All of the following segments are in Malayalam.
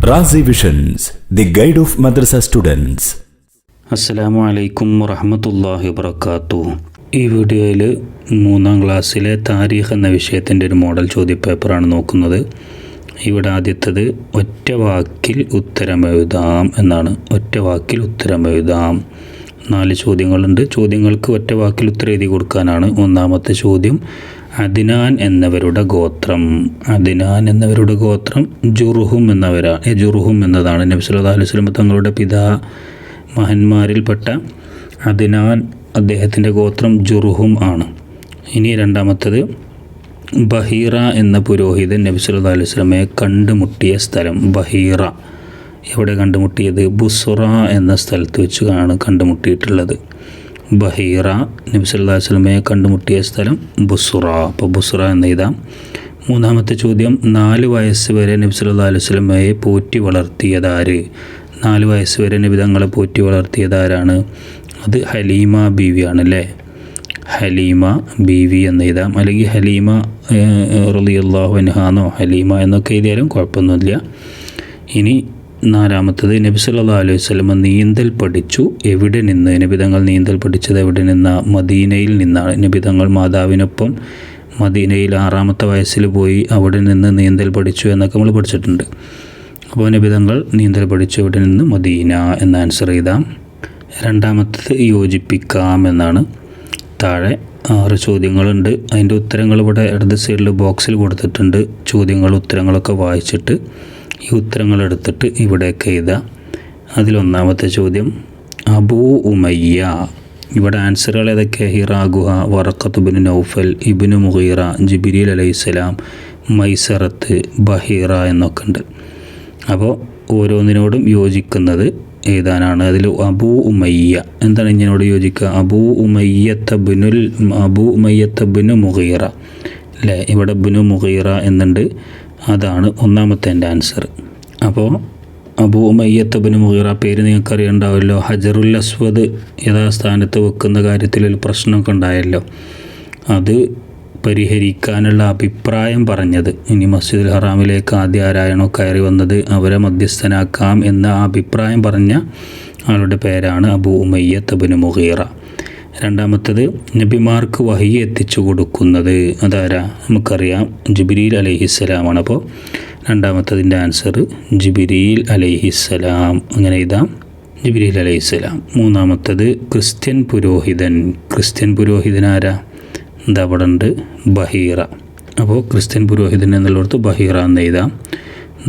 Razi visions, the guide of madrasa students. അസ്സലാമു അലൈക്കും വറഹ്മത്തുള്ളാഹി വബറകാതുഹു. ഈ വീഡിയോയിൽ 3ാം ക്ലാസ്സിലെ താരീഖ് എന്ന വിഷയത്തിൻ്റെ ഒരു മോഡൽ ചോദ്യപേപ്പറാണ് നോക്കുന്നത്. ഇവിടെ ആദ്യത്തേത് ഒറ്റ വാക്കിൽ ഉത്തരമെഴുതാം എന്നാണ്. ഒറ്റ വാക്കിൽ ഉത്തരമെഴുതാം. 4 ചോദ്യങ്ങളുണ്ട്. ചോദ്യങ്ങൾക്ക് ഒറ്റ വാക്കിൽ ഉത്തരം എഴുതി കൊടുക്കാനാണ്. ഒന്നാമത്തെ ചോദ്യം, അദ്നാൻ എന്നവരുടെ ഗോത്രം. അദ്നാൻ എന്നവരുടെ ഗോത്രം ജുർഹും എന്നവരാണ്. ജുർഹും എന്നതാണ് നബി സല്ലല്ലാഹു അലൈഹി വസല്ലം തങ്ങളുടെ മഹന്മാരിൽപ്പെട്ട അദ്നാൻ, അദ്ദേഹത്തിൻ്റെ ഗോത്രം ജുർഹും ആണ്. ഇനി രണ്ടാമത്തത്, ബഹീറ എന്ന പുരോഹിതൻ നബി സല്ലല്ലാഹു അലൈഹി വസല്ലമയെ കണ്ടുമുട്ടിയ സ്ഥലം. ബഹീറ എവിടെ കണ്ടുമുട്ടിയത്? ബുസ്റ എന്ന സ്ഥലത്ത് വെച്ചാണ് കണ്ടുമുട്ടിയിട്ടുള്ളത്. ബഹീറ നബി സല്ലല്ലാഹു അലൈഹി വസല്ലമയെ കണ്ടുമുട്ടിയ സ്ഥലം ബുസ്റ. അപ്പോൾ ബുസ്റ എന്ന് എഴുതാം. മൂന്നാമത്തെ ചോദ്യം, 4 വയസ്സ് വരെ നബി സല്ലല്ലാഹു അലൈഹി വസല്ലമയെ പോറ്റി വളർത്തിയതാര്? 4 വയസ്സ് വരെ നബി തങ്ങളെ പോറ്റി വളർത്തിയതാരാണ്? അത് ഹലീമ ബീവിയാണ് അല്ലേ. ഹലീമ ബീവി എന്ന് എഴുതാം. അല്ലെങ്കിൽ ഹലീമ റളിയല്ലാഹു അൻഹാന്നോ ഹലീമ എന്നൊക്കെ എഴുതിയാലും കുഴപ്പമൊന്നുമില്ല. ഇനി നാലാമത്തത്, നബി സല്ലല്ലാഹു അലൈഹി വസല്ലം നീന്തൽ പഠിച്ചു എവിടെ നിന്ന്? നബി തങ്ങൾ നീന്തൽ പഠിച്ചത് എവിടെ നിന്നാണ്? മദീനയിൽ നിന്നാണ്. നബി തങ്ങൾ മാതാവിനൊപ്പം മദീനയിൽ 6ാമത്തെ വയസ്സിൽ പോയി അവിടെ നിന്ന് നീന്തൽ പഠിച്ചു എന്നൊക്കെ നമ്മൾ പഠിച്ചിട്ടുണ്ട്. അപ്പോൾ നബി തങ്ങൾ നീന്തൽ പഠിച്ചു എവിടെ നിന്ന്? മദീന എന്ന ആൻസർ എഴുതാം. രണ്ടാമത്തത് യോജിപ്പിക്കാം എന്നാണ്. താഴെ 6 ചോദ്യങ്ങളുണ്ട്. അതിൻ്റെ ഉത്തരങ്ങൾ ഇവിടെ ഇടത് സൈഡിൽ ബോക്സിൽ കൊടുത്തിട്ടുണ്ട്. ഉത്തരങ്ങളൊക്കെ വായിച്ചിട്ട് ഈ ഉത്തരങ്ങൾ എടുത്തിട്ട് ഇവിടേക്ക് എഴുതാം. അതിലൊന്നാമത്തെ ചോദ്യം, അബൂ ഉമയ്യ. ഇവിടെ ആൻസറുകൾ ഏതൊക്കെ? ഹിറാ ഗുഹ, വറഖത്ത് ഇബ്നു നൗഫൽ, ഇബ്നു മുഗീറ, ജിബ്രീൽ അലൈഹിസ്സലാം, മൈസറത്ത്, ബഹീറ എന്നൊക്കെ ഉണ്ട്. അപ്പോൾ ഓരോന്നിനോടും യോജിക്കുന്നത് എഴുതാനാണ്. അതിൽ അബൂ ഉമയ്യ എന്താണ് ഇതിനോട് യോജിക്കുക? അബൂ ഉമയ്യത്ത ഇബ്നു മുഗീറ അല്ലേ. ഇവിടെ ഇബ്നു മുഗീറ എന്നുണ്ട്. അതാണ് ഒന്നാമത്തെ എൻ്റെ ആൻസർ. അപ്പോൾ അബൂ ഉമയ്യത്ത് ഇബ്നു മുഗീറ പേര് നിങ്ങൾക്ക് അറിയണ്ടാവുമല്ലോ. ഹജറുൽ അസ്വദ് യഥാസ്ഥാനത്ത് വെക്കുന്ന കാര്യത്തിൽ ഒരു പ്രശ്നമൊക്കെ ഉണ്ടായല്ലോ. അത് പരിഹരിക്കാനുള്ള അഭിപ്രായം പറഞ്ഞത്, ഇനി മസ്ജിദുൽ ഹറാമിലേക്ക് ആദ്യം ആരായണോ കയറി വന്നത് അവരെ മധ്യസ്ഥനാക്കാം എന്ന അഭിപ്രായം പറഞ്ഞ ആളുടെ പേരാണ് അബൂ ഉമയ്യത്ത് ഇബ്നു മുഗീറ. രണ്ടാമത്തത്, നബിമാർക്ക് വഹി എത്തിച്ചു കൊടുക്കുന്നത് അതാരാ? നമുക്കറിയാം, ജിബ്രീൽ അലൈഹിസ്സലാമാണ്. അപ്പോൾ രണ്ടാമത്തതിൻ്റെ ആൻസർ ജിബ്രീൽ അലൈഹിസ്സലാം. അങ്ങനെ എഴുതാം, ജിബ്രീൽ അലൈഹിസ്സലാം. മൂന്നാമത്തത്, ക്രിസ്ത്യൻ പുരോഹിതൻ ആരാ? എന്താ അവിടെ ഉണ്ട്? ബഹീറ. അപ്പോൾ ക്രിസ്ത്യൻ പുരോഹിതൻ എന്നുള്ളിടത്ത് ബഹീറ എന്ന് എഴുതാം.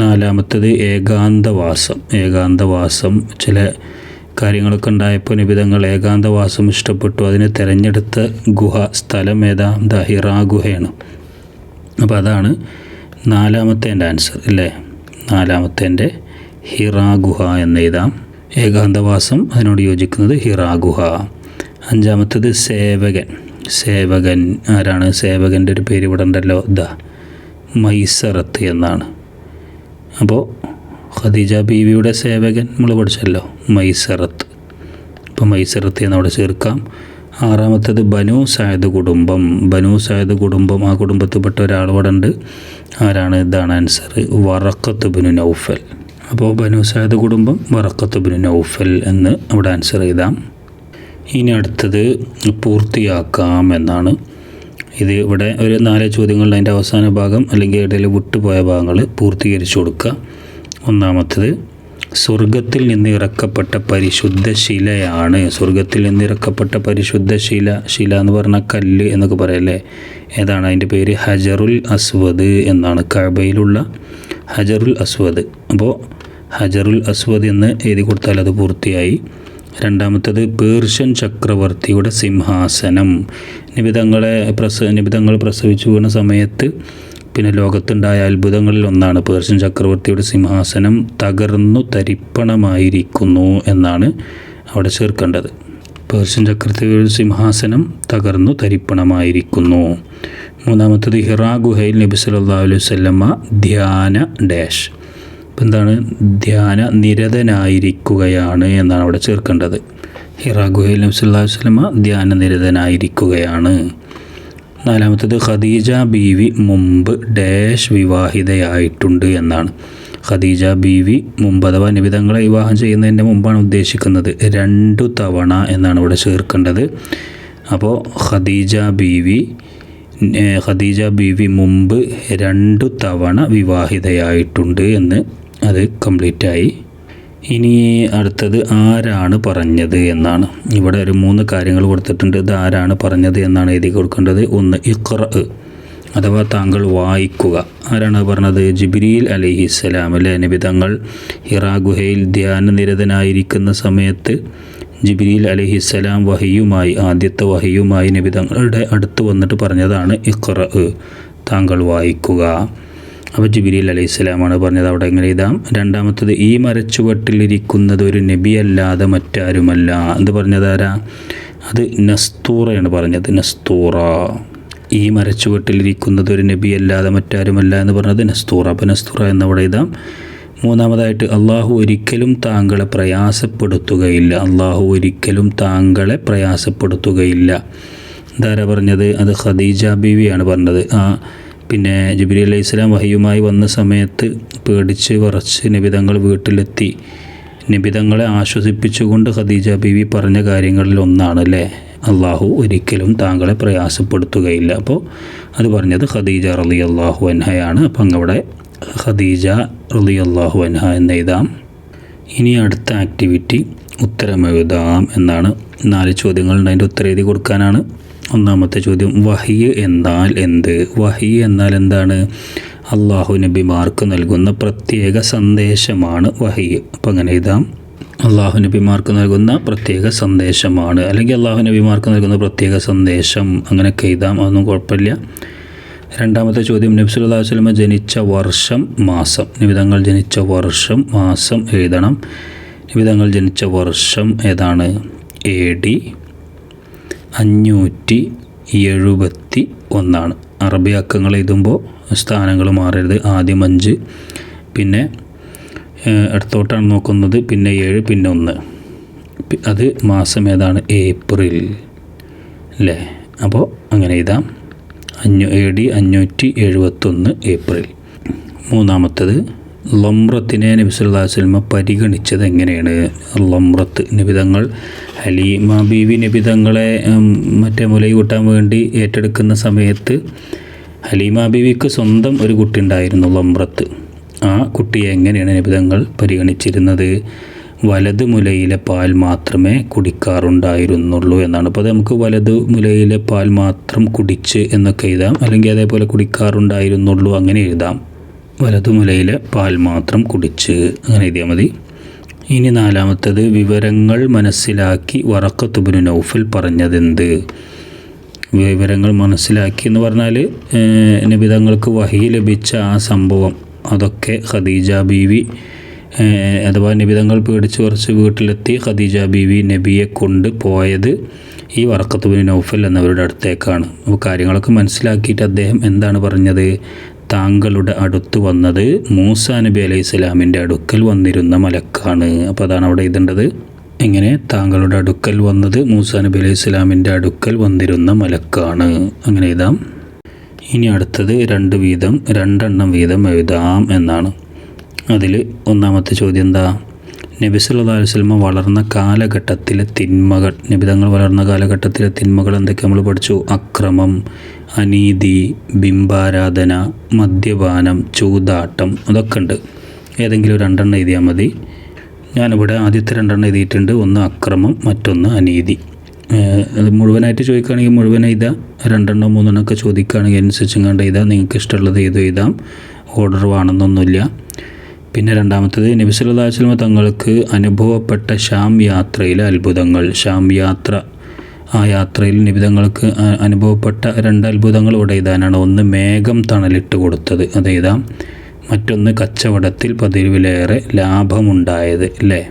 നാലാമത്തത്, ഏകാന്തവാസം. ചില കാര്യങ്ങളൊക്കെ ഉണ്ടായപ്പോൾ നബി തങ്ങൾ ഏകാന്തവാസം ഇഷ്ടപ്പെട്ടു. അതിന് തിരഞ്ഞെടുത്ത സ്ഥലം ഏതാ? ഹിറാ ഗുഹയാണ്. അപ്പോൾ അതാണ് 4ാമത്തെ എൻ്റെ ആൻസർ അല്ലേ. 4ാമത്തെ ഹിറാ ഗുഹ എന്ന് എഴുതാം. ഏകാന്തവാസം അതിനോട് യോജിക്കുന്നത് ഹിറാ ഗുഹ. 5ാമത്തത്, സേവകൻ ആരാണ്? സേവകൻ്റെ ഒരു പേര് ഇവിടെ ഉണ്ടല്ലോ, മൈസറത്ത് എന്നാണ്. അപ്പോൾ ഖദീജ ബീവിയുടെ സേവകൻ നമ്മൾ പഠിച്ചല്ലോ, മൈസറത്ത്. അപ്പോൾ മൈസറത്ത് എന്നവിടെ ചേർക്കാം. 6ാമത്തത്, ബനു സഅദ് കുടുംബം. ആ കുടുംബത്തിൽപ്പെട്ട ഒരാൾ ഇവിടെ ഉണ്ട്. ആരാണ്? ഇതാണ് ആൻസർ, വറഖത്ത് ഇബ്നു നൗഫൽ. അപ്പോൾ ബനു സഅദ് കുടുംബം, വറഖത്ത് ഇബ്നു നൗഫൽ എന്ന് അവിടെ ആൻസർ എഴുതാം. ഇനി അടുത്തത് പൂർത്തിയാക്കാം എന്നാണ്. ഇത് ഇവിടെ ഒരു 4 ചോദ്യങ്ങളുടെ അതിൻ്റെ അവസാന ഭാഗം അല്ലെങ്കിൽ ഇടയിൽ വിട്ടുപോയ ഭാഗങ്ങൾ പൂർത്തീകരിച്ചു കൊടുക്കുക. ഒന്നാമത്തത്, സ്വർഗത്തിൽ നിന്ന് ഇറക്കപ്പെട്ട പരിശുദ്ധ ശിലയാണ്. സ്വർഗത്തിൽ നിന്ന് ഇറക്കപ്പെട്ട പരിശുദ്ധ ശില എന്ന് പറഞ്ഞാൽ കല്ല് എന്നൊക്കെ പറയല്ലേ. ഏതാണ് അതിൻ്റെ പേര്? ഹജറുൽ അസ്വദ് എന്നാണ്. കഅബയിലുള്ള ഹജറുൽ അസ്വദ്. അപ്പോൾ ഹജറുൽ അസ്വദ് എന്ന് എഴുതി കൊടുത്താൽ അത് പൂർത്തിയായി. രണ്ടാമത്തത്, പേർഷ്യൻ ചക്രവർത്തിയുടെ സിംഹാസനം. നിബിതങ്ങൾ പ്രസവിച്ചു വീണ സമയത്ത് പിന്നെ ലോകത്തുണ്ടായ അത്ഭുതങ്ങളിൽ ഒന്നാണ് പേർഷ്യൻ ചക്രവർത്തിയുടെ സിംഹാസനം തകർന്നു തരിപ്പണമായിരിക്കുന്നു എന്നാണ് അവിടെ ചേർക്കേണ്ടത്. പേർഷ്യൻ ചക്രവർത്തിയുടെ സിംഹാസനം തകർന്നു തരിപ്പണമായിരിക്കുന്നു. മൂന്നാമത്തത്, ഹിറാ ഗുഹയിൽ നബി സല്ലല്ലാഹു അലൈഹി വസല്ലമ എന്താണ്? ധ്യാന നിരതനായിരിക്കുകയാണ് എന്നാണ് അവിടെ ചേർക്കേണ്ടത്. ഹിറാ ഗുഹയിൽ നബി സല്ലല്ലാഹു അലൈഹി വസല്ലമ ധ്യാന നിരതനായിരിക്കുകയാണ്. നാലാമത്തേത് ഖദീജ ബീവി മുമ്പ് ഡാഷ് വിവാഹിതയായിട്ടുണ്ട് എന്നാണ്. ഖദീജ ബീവി മുമ്പ്, അഥവാ നബി തങ്ങളെ വിവാഹം ചെയ്യുന്നതിൻ്റെ മുമ്പാണ് ഉദ്ദേശിക്കുന്നത്. 2 തവണ എന്നാണ് ഇവിടെ ചേർക്കേണ്ടത്. അപ്പോൾ ഖദീജ ബീവി മുമ്പ് 2 തവണ വിവാഹിതയായിട്ടുണ്ട് എന്ന് അത് കംപ്ലീറ്റായി. ഇനി അടുത്തത് ആരാണ് പറഞ്ഞത് എന്നാണ്. ഇവിടെ ഒരു 3 കാര്യങ്ങൾ കൊടുത്തിട്ടുണ്ട്. ഇത് ആരാണ് പറഞ്ഞത് എന്നാണ് എഴുതി കൊടുക്കേണ്ടത്. 1 ഇഖ്റ, അഥവാ താങ്കൾ വായിക്കുക. ആരാണ് പറഞ്ഞത്? ജിബ്രീൽ അലൈഹിസ്സലാം അല്ലേ. നബി തങ്ങൾ ഹിറാ ഗുഹയിൽ ധ്യാനനിരതനായിരിക്കുന്ന സമയത്ത് ജിബ്രീൽ അലൈഹിസ്സലാം ആദ്യത്തെ വഹിയുമായി നബി തങ്ങളുടെ അടുത്ത് വന്നിട്ട് പറഞ്ഞതാണ് ഇഖ്റ, താങ്കൾ വായിക്കുക. അപ്പോൾ ജിബ്രീൽ അലൈഹിസ്സലാമാണ് പറഞ്ഞത്. അവിടെ എങ്ങനെ എഴുതാം? രണ്ടാമത്തത് ഈ മരച്ചുവട്ടിലിരിക്കുന്നത് ഒരു നബിയല്ലാതെ മറ്റാരുമല്ല എന്ന് പറഞ്ഞതാരാ? അത് നസ്തൂറയാണ് പറഞ്ഞത്. നസ്തൂറ, ഈ മരച്ചുവട്ടിലിരിക്കുന്നത് ഒരു നബിയല്ലാതെ മറ്റാരുമല്ല എന്ന് പറഞ്ഞത് നസ്തൂറ. അപ്പോൾ നസ്തൂറ എന്നവിടെ എഴുതാം. മൂന്നാമതായിട്ട് അള്ളാഹു ഒരിക്കലും താങ്കളെ പ്രയാസപ്പെടുത്തുകയില്ല. അള്ളാഹു ഒരിക്കലും താങ്കളെ പ്രയാസപ്പെടുത്തുകയില്ല. ഇതാരാ പറഞ്ഞത്? അത് ഖദീജ ബീവിയാണ് പറഞ്ഞത്. പിന്നെ ജിബ്രീൽ അലൈഹിസ്സലാം വഹിയുമായി വന്ന സമയത്ത് പേടിച്ച് വിറച്ച് നബിതങ്ങൾ വീട്ടിലെത്തി. നബിതങ്ങളെ ആശ്വസിപ്പിച്ചുകൊണ്ട് ഖദീജ ബീവി പറഞ്ഞ കാര്യങ്ങളിൽ ഒന്നാണ് അല്ലേ, അള്ളാഹു ഒരിക്കലും താങ്കളെ പ്രയാസപ്പെടുത്തുകയില്ല. അപ്പോൾ അത് പറഞ്ഞത് ഖദീജ റളിയല്ലാഹു അൻഹയാണ്. അപ്പം അങ്ങവിടെ ഖദീജ റളിയല്ലാഹു അൻഹ എന്ന് എഴുതാം. ഇനി അടുത്ത ആക്ടിവിറ്റി ഉത്തരം എഴുതാം എന്നാണ്. 4 ചോദ്യങ്ങളുണ്ട്, അതിൻ്റെ ഉത്തരം എഴുതി കൊടുക്കാനാണ്. ഒന്നാമത്തെ ചോദ്യം, വഹി എന്നാൽ എന്ത്? വഹി എന്നാൽ എന്താണ്? അള്ളാഹു നബിമാർക്ക് നൽകുന്ന പ്രത്യേക സന്ദേശമാണ് വഹി. അപ്പം അങ്ങനെ എഴുതാം, അള്ളാഹു നബിമാർക്ക് നൽകുന്ന പ്രത്യേക സന്ദേശമാണ്, അല്ലെങ്കിൽ അള്ളാഹു നബിമാർക്ക് നൽകുന്ന പ്രത്യേക സന്ദേശം, അങ്ങനെയൊക്കെ എഴുതാം, അതൊന്നും കുഴപ്പമില്ല. രണ്ടാമത്തെ ചോദ്യം, നബി സല്ലല്ലാഹു അലൈഹി വസല്ലം ജനിച്ച വർഷം മാസം. നബിതങ്ങൾ ജനിച്ച വർഷം മാസം എഴുതണം. നബിതങ്ങൾ ജനിച്ച വർഷം ഏതാണ്? AD 571. അറബി അക്കങ്ങൾ എഴുതുമ്പോൾ സ്ഥാനങ്ങൾ മാറരുത്. ആദ്യം 5, പിന്നെ അടുത്തോട്ടാണ് നോക്കുന്നത്, പിന്നെ 7, പിന്നെ 1. അത് മാസം ഏതാണ്? ഏപ്രിൽ അല്ലേ. അപ്പോൾ അങ്ങനെ എഴുതാം, AD 571 ഏപ്രിൽ. മൂന്നാമത്തത്, ലംറത്തിനെ നബി സല്ലല്ലാഹു അലൈഹി വസല്ലം പരിഗണിച്ചത് എങ്ങനെയാണ്? ലംറത്ത് നബിതങ്ങൾ ഹലീമ ബീവി നബിതങ്ങളെ മുലയി കൂട്ടാൻ വേണ്ടി ഏറ്റെടുക്കുന്ന സമയത്ത് ഹലീമ ബീവിക്ക് സ്വന്തം ഒരു കുട്ടി ഉണ്ടായിരുന്നു, ലംറത്ത്. ആ കുട്ടിയെ എങ്ങനെയാണ് നബിതങ്ങൾ പരിഗണിച്ചിരുന്നത്? വലത് മുലയിലെ പാൽ മാത്രമേ കുടിക്കാറുണ്ടായിരുന്നുള്ളൂ എന്നാണ്. അപ്പോൾ അത് നമുക്ക് വലത് മുലയിലെ പാൽ മാത്രം കുടിച്ച് എന്നൊക്കെ എഴുതാം, അല്ലെങ്കിൽ അതേപോലെ കുടിക്കാറുണ്ടായിരുന്നുള്ളൂ അങ്ങനെ എഴുതാം. വലതു മുലയിലെ പാൽ മാത്രം കുടിച്ച് അങ്ങനെ എഴുതിയാൽ മതി. ഇനി നാലാമത്തത്, വിവരങ്ങൾ മനസ്സിലാക്കി വറഖത്ത് ഇബ്നു നൗഫൽ പറഞ്ഞതെന്ത്? വിവരങ്ങൾ മനസ്സിലാക്കി എന്ന് പറഞ്ഞാൽ നബിതങ്ങൾക്ക് വഹി ലഭിച്ച ആ സംഭവം, അതൊക്കെ ഖദീജ ബീവി അഥവാ നബിതങ്ങൾ പേടിച്ച് കുറച്ച് വീട്ടിലെത്തി ഖദീജ ബീവി നബിയെ കൊണ്ട് പോയത് ഈ വറഖത്ത് ഇബ്നു നൗഫൽ എന്നവരുടെ അടുത്തേക്കാണ്. അപ്പോൾ കാര്യങ്ങളൊക്കെ മനസ്സിലാക്കിയിട്ട് അദ്ദേഹം എന്താണ് പറഞ്ഞത്? താങ്കളുടെ അടുത്ത് വന്നത് മൂസാ നബി അലൈഹി സ്വലാമിൻ്റെ അടുക്കൽ വന്നിരുന്ന മലക്കാണ്. അപ്പോൾ അതാണ് അവിടെ എഴുതേണ്ടത്. എങ്ങനെ? താങ്കളുടെ അടുക്കൽ വന്നത് മൂസാ നബി അലൈഹി സ്വലാമിൻ്റെ അടുക്കൽ വന്നിരുന്ന മലക്കാണ്, അങ്ങനെ എഴുതാം. ഇനി അടുത്തത് 2 എണ്ണം വീതം എഴുതാം എന്നാണ്. അതിൽ ഒന്നാമത്തെ ചോദ്യം എന്താ? നബി സല്ലല്ലാഹു അലൈഹി വസല്ലം വളർന്ന കാലഘട്ടത്തിലെ തിന്മകൾ, നബിതങ്ങൾ വളർന്ന കാലഘട്ടത്തിലെ തിന്മകൾ എന്തൊക്കെ നമ്മൾ പഠിച്ചു? അക്രമം, അനീതി, ബിംബാരാധന, മദ്യപാനം, ചൂതാട്ടം, അതൊക്കെ ഉണ്ട്. ഏതെങ്കിലും 2 എണ്ണം എഴുതിയാൽ മതി. ഞാനിവിടെ ആദ്യത്തെ 2 എണ്ണം എഴുതിയിട്ടുണ്ട്. ഒന്ന് അക്രമം, മറ്റൊന്ന് അനീതി. അത് മുഴുവനായിട്ട് ചോദിക്കുകയാണെങ്കിൽ മുഴുവൻ എഴുതാം. 2 എണ്ണോ 3 എണ്ണമൊക്കെ ചോദിക്കുകയാണെങ്കിൽ അനുസരിച്ചും കണ്ട് എഴുതാം. നിങ്ങൾക്ക് ഇഷ്ടമുള്ളത് എഴുതാം, ഓർഡർ വേണമെന്നൊന്നുമില്ല. പിന്നെ രണ്ടാമത്തത്, നബി സല്ലല്ലാഹു അലൈഹി വസല്ലം തങ്ങൾക്ക് അനുഭവപ്പെട്ട ഷാം യാത്രയിലെ അത്ഭുതങ്ങൾ. ഷാം യാത്ര, ആ യാത്രയിൽ നബിതങ്ങൾക്ക് അനുഭവപ്പെട്ട 2 അത്ഭുതങ്ങൾ ഇവിടെ എഴുതാനാണ്. ഒന്ന് മേഘം തണലിട്ട് കൊടുത്തത്, അത് എഴുതാം. മറ്റൊന്ന് കച്ചവടത്തിൽ പതിവിലേറെ ലാഭമുണ്ടായത് അല്ലേ.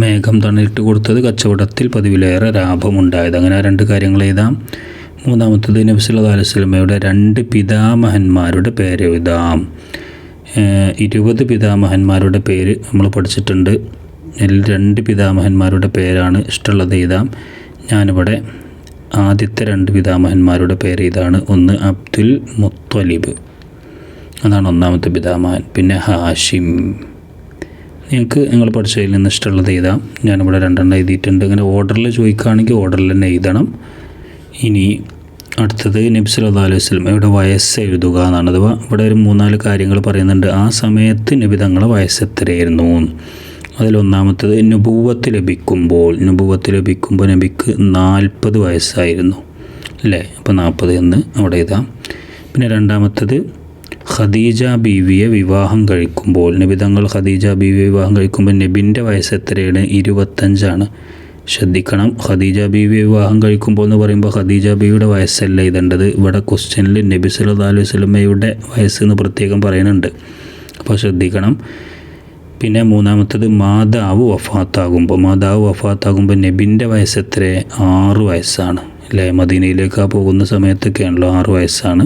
മേഘം തണലിട്ട് കൊടുത്തത്, കച്ചവടത്തിൽ പതിവിലേറെ ലാഭമുണ്ടായത്, അങ്ങനെ 2 കാര്യങ്ങൾ എഴുതാം. മൂന്നാമത്തത്, നബി സല്ലല്ലാഹു അലൈഹി വസല്ലമയുടെ 2 പിതാമഹന്മാരുടെ പേര് എഴുതാം. 20 പിതാമഹന്മാരുടെ പേര് നമ്മൾ പഠിച്ചിട്ടുണ്ട്. 2 പിതാമഹന്മാരുടെ പേരാണ് ഇഷ്ടമുള്ളത് എഴുതാം. ഞാനിവിടെ ആദ്യത്തെ 2 പിതാമഹന്മാരുടെ പേര് ഇതാണ്. ഒന്ന് അബ്ദുൽ മുത്തലിബ്, അതാണ് ഒന്നാമത്തെ പിതാമഹൻ. പിന്നെ ഹാഷിം, നിങ്ങൾക്ക് നിങ്ങൾ പഠിച്ചതിൽ നിന്ന് ഇഷ്ടമുള്ളത് എഴുതാം. ഞാനിവിടെ 2 എഴുതിയിട്ടുണ്ട്. ഇങ്ങനെ ഓർഡറിൽ ചോദിക്കുകയാണെങ്കിൽ ഓർഡറിൽ തന്നെ എഴുതണം. ഇനി അടുത്തത് നബി സല്ലല്ലാഹു അലൈഹി വസല്ലം ഇവിടെ വയസ്സ് എഴുതുക എന്നാണ്. അഥവാ ഇവിടെ ഒരു 3-4 കാര്യങ്ങൾ പറയുന്നുണ്ട്. ആ സമയത്ത് നബി തങ്ങളെ വയസ്സ് എത്രയായിരുന്നു. അതിലൊന്നാമത്തത് നുബുവത്ത് ലഭിക്കുമ്പോൾ നബിക്ക് 40 വയസ്സായിരുന്നു അല്ലേ. അപ്പോൾ 40 എന്ന് അവിടെ എഴുതാം. പിന്നെ രണ്ടാമത്തത് ഖദീജ ബീവിയെ വിവാഹം കഴിക്കുമ്പോൾ നബി തങ്ങൾ ഖദീജ ബീവിയെ വിവാഹം കഴിക്കുമ്പോൾ നബിൻ്റെ വയസ്സ് എത്രയാണ്? 25 ശ്രദ്ധിക്കണം. ഖദീജ ബീവിയെ വിവാഹം കഴിക്കുമ്പോൾ എന്ന് പറയുമ്പോൾ ഖദീജ ബീവിയുടെ വയസ്സല്ല എഴുതേണ്ടത്. ഇവിടെ ക്വസ്റ്റ്യനിൽ നബി സല്ലല്ലാഹു അലൈഹി വസല്ലമയുടെ വയസ്സ് എന്ന് പ്രത്യേകം പറയുന്നുണ്ട്. അപ്പോൾ ശ്രദ്ധിക്കണം. പിന്നെ മൂന്നാമത്തത് മാതാവ് വഫാത്താകുമ്പോൾ നബിൻ്റെ വയസ്സ് എത്ര? 6 വയസ്സാണ് അല്ലേ. മദീനയിലേക്ക് പോകുന്ന സമയത്തൊക്കെയാണല്ലോ 6 വയസ്സാണ്.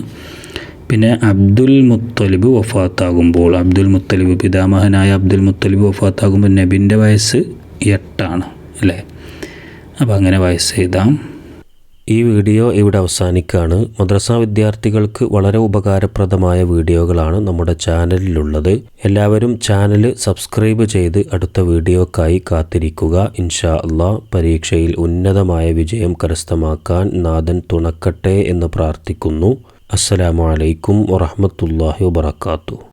പിന്നെ അബ്ദുൽ മുത്തലിബ് പിതാമഹനായ അബ്ദുൽ മുത്തലിബ് വഫാത്താകുമ്പോൾ നബിൻ്റെ വയസ്സ് 8 അല്ലേ. അപ്പോൾ അങ്ങനെ വയസ്സ് എഴുതാം. ഈ വീഡിയോ ഇവിടെ അവസാനിക്കുകയാണ്. മദ്രസ വിദ്യാർത്ഥികൾക്ക് വളരെ ഉപകാരപ്രദമായ വീഡിയോകളാണ് നമ്മുടെ ചാനലിലുള്ളത്. എല്ലാവരും ചാനൽ സബ്സ്ക്രൈബ് ചെയ്ത് അടുത്ത വീഡിയോക്കായി കാത്തിരിക്കുക. ഇൻഷാ അല്ലാഹ് പരീക്ഷയിൽ ഉന്നതമായ വിജയം കരസ്ഥമാക്കാൻ നാഥൻ തുണക്കട്ടെ എന്ന് പ്രാർത്ഥിക്കുന്നു. അസ്സലാമു അലൈക്കും വറഹ്മത്തുള്ളാഹി വബറകാതുഹു.